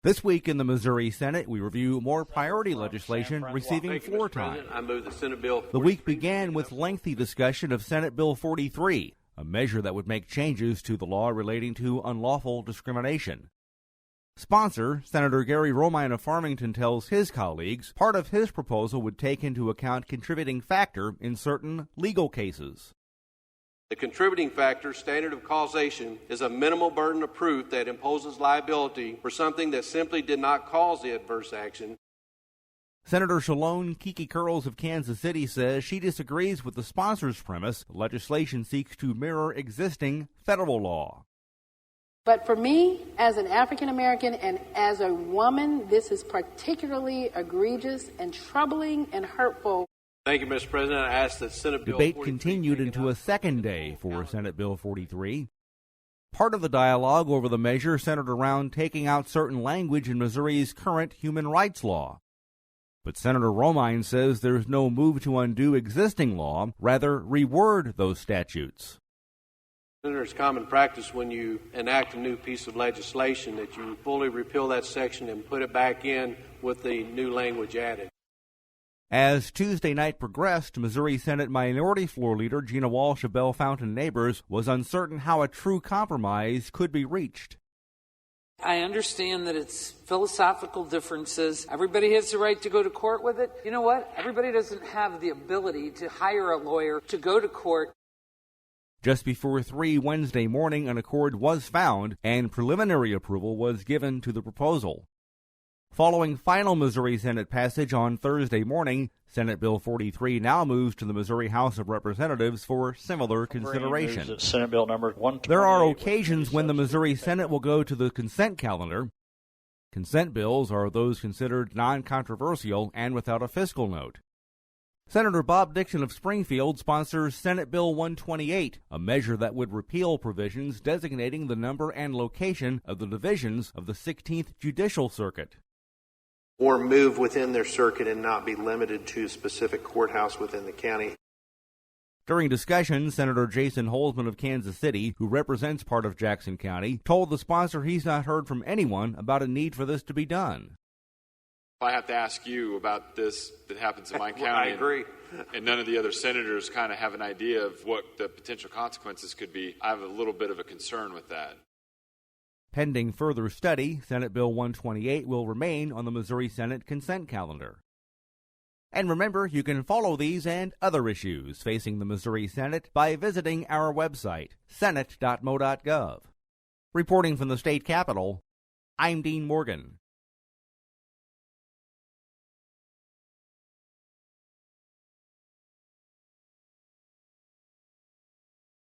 This week in the Missouri Senate, we review more priority legislation receiving floor time. I move the Senate Bill 43. The week began with lengthy discussion of Senate Bill 43, a measure that would make changes to the law relating to unlawful discrimination. Sponsor, Senator Gary Romine of Farmington, tells his colleagues part of his proposal would take into account contributing factor in certain legal cases. The contributing factor standard of causation is a minimal burden of proof that imposes liability for something that simply did not cause the adverse action. Senator Shalone Kiki Curls of Kansas City says she disagrees with the sponsor's premise the legislation seeks to mirror existing federal law. But for me, as an African American and as a woman, this is particularly egregious and troubling and hurtful. Thank you, Mr. President. I ask that Senate Bill 43 Debate continued into a second day for Senate Bill 43. Part of the dialogue over the measure centered around taking out certain language in Missouri's current human rights law. But Senator Romine says there's no move to undo existing law, rather reword those statutes. Senator, it's common practice when you enact a new piece of legislation that you fully repeal that section and put it back in with the new language added. As Tuesday night progressed, Missouri Senate Minority Floor Leader Gina Walsh of Bellefontaine Neighbors was uncertain how a true compromise could be reached. I understand that it's philosophical differences. Everybody has the right to go to court with it. You know what? Everybody doesn't have the ability to hire a lawyer to go to court. Just before 3 Wednesday morning, an accord was found and preliminary approval was given to the proposal. Following final Missouri Senate passage on Thursday morning, Senate Bill 43 now moves to the Missouri House of Representatives for similar consideration. Senate Bill number 128. There are occasions when the Missouri Senate will go to the consent calendar. Consent bills are those considered non-controversial and without a fiscal note. Senator Bob Dixon of Springfield sponsors Senate Bill 128, a measure that would repeal provisions designating the number and location of the divisions of the 16th Judicial Circuit. Or move within their circuit and not be limited to a specific courthouse within the county. During discussion, Senator Jason Holzman of Kansas City, who represents part of Jackson County, told the sponsor he's not heard from anyone about a need for this to be done. I have to ask you about this that happens in my county. I agree. And none of the other senators kind of have an idea of what the potential consequences could be. I have a little bit of a concern with that. Pending further study, Senate Bill 128 will remain on the Missouri Senate consent calendar. And remember, you can follow these and other issues facing the Missouri Senate by visiting our website, senate.mo.gov. Reporting from the state capitol, I'm Dean Morgan.